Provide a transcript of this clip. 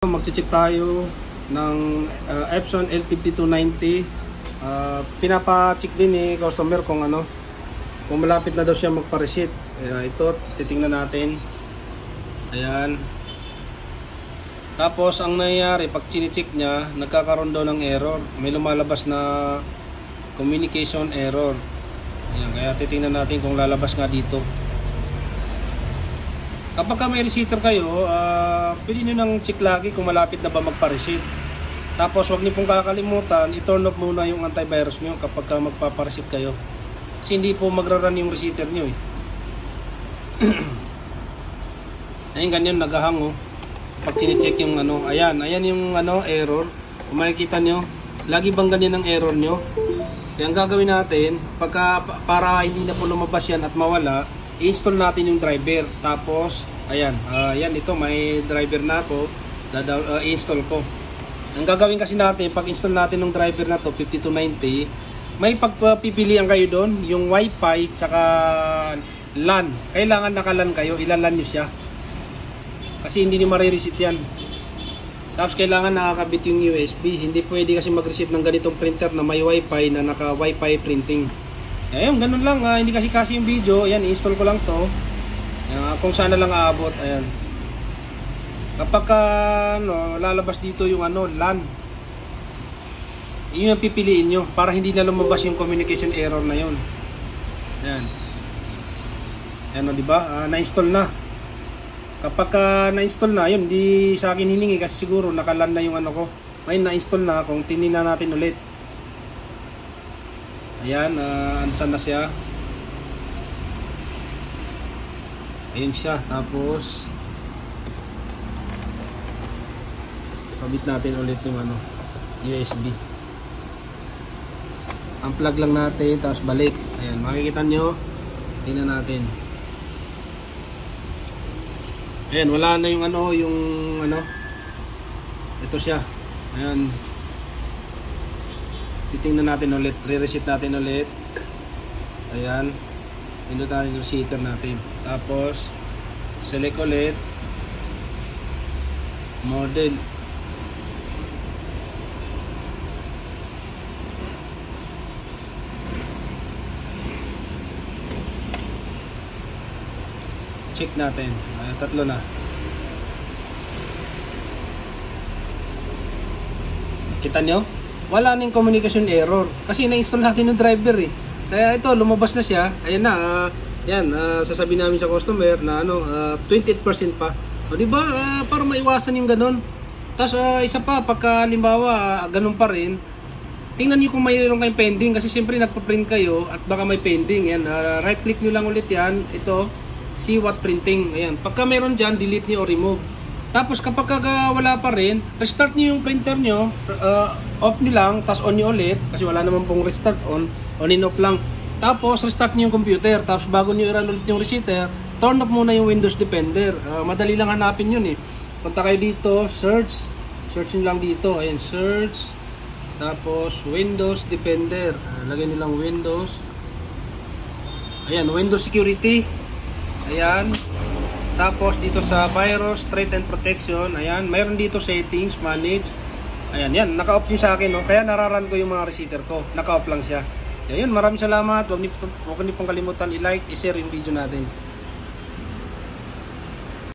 Magche-check tayo ng Epson L5290. Pinapa-check din ni customer kung malapit na daw siya magpa-reset. Ito, titingnan natin. Ayan. Tapos ang nangyayari pag chine-check niya, nagkakaroon daw ng error. May lumalabas na communication error. Ayan, kaya titingnan natin kung lalabas nga dito. Kapag may receiver kayo, pwede nyo nang check lagi kung malapit na ba magpa-reset. Tapos huwag niyo pong kakalimutan, i-turn off muna yung antivirus nyo kapag magpapa-reset kayo. Kasi hindi po magra-run yung receiver nyo eh. Ayun, ganyan, nagahang oh. Pag chine-check yung ayan yung error. Kung makikita nyo, lagi bang ganyan ang error nyo? Kaya ang gagawin natin, para hindi na po lumabas yan at mawala, i-install natin yung driver. Tapos ayan, ito may driver na ako, i-install ko. Ang gagawin kasi natin, pag install natin ng driver na to 5290, may pagpipilian kayo doon, yung wifi tsaka LAN. Kailangan naka-LAN kayo, ilalan nyo siya kasi hindi nyo marireset yan. Tapos kailangan nakakabit yung USB. Hindi pwede kasi mag-reset ng ganitong printer na may wifi, na naka wifi printing. Ayun, ganun lang. Hindi kasi yung video. Ayan, i-install ko lang to. Kung sana lang aabot. Ayan. Kapag lalabas dito yung LAN, yun yung pipiliin nyo para hindi na lumabas yung communication error na yun. Ayan. Ayan, diba? Na-install na. Kapag na-install na, yun, hindi sa akin hiningi kasi siguro naka-LAN na yung ko. Ngayon, na-install na. Kung tinignan natin ulit. Ayan, saan na siya? Ayun siya. Tapos kabit natin ulit yung USB. Unplug lang natin, tapos balik. Ayan, makikita nyo. Tingnan natin. Ayan, wala na yung ito siya. Ayan. Titingnan natin ulit, re-reset natin ulit. Ayan, pindot natin yung receiver natin. Tapos select ulit model. Check natin. Tatlo na. Kita nyo? Wala nang communication error kasi na-install natin yung driver eh. Kaya ito, lumabas na siya. Ayan na, sasabihin namin sa customer na 28% pa. O diba, para maiwasan yung ganun. Tapos isa pa, pagka halimbawa ganun pa rin, tingnan nyo kung mayroon kayong pending kasi siyempre nagpa-print kayo at baka may pending. Ayan, right click nyo lang ulit yan. Ito, see what printing. Ayan, pagka mayroon dyan, delete nyo o remove. Tapos kapag wala pa rin, restart nyo yung printer nyo, off nyo lang, tapos on nyo ulit, kasi wala naman pong restart on and off lang. Tapos restart nyo yung computer, tapos bago nyo i-run ulit yung receiver, turn off muna yung Windows Defender. Madali lang hanapin yun eh. Punta kayo dito, search nyo lang dito, ayan, search, tapos Windows Defender, lagyan nyo lang Windows, ayan, Windows Security, ayan. Tapos dito sa virus, threat and protection, ayan, mayroon dito settings, manage. Ayan, yan, naka-off yung sa akin, no? Kaya nararan ko yung mga receiver ko. Naka-off lang siya. Ayun, maraming salamat. Huwag niyo pong kalimutan i-like, i-share yung video natin.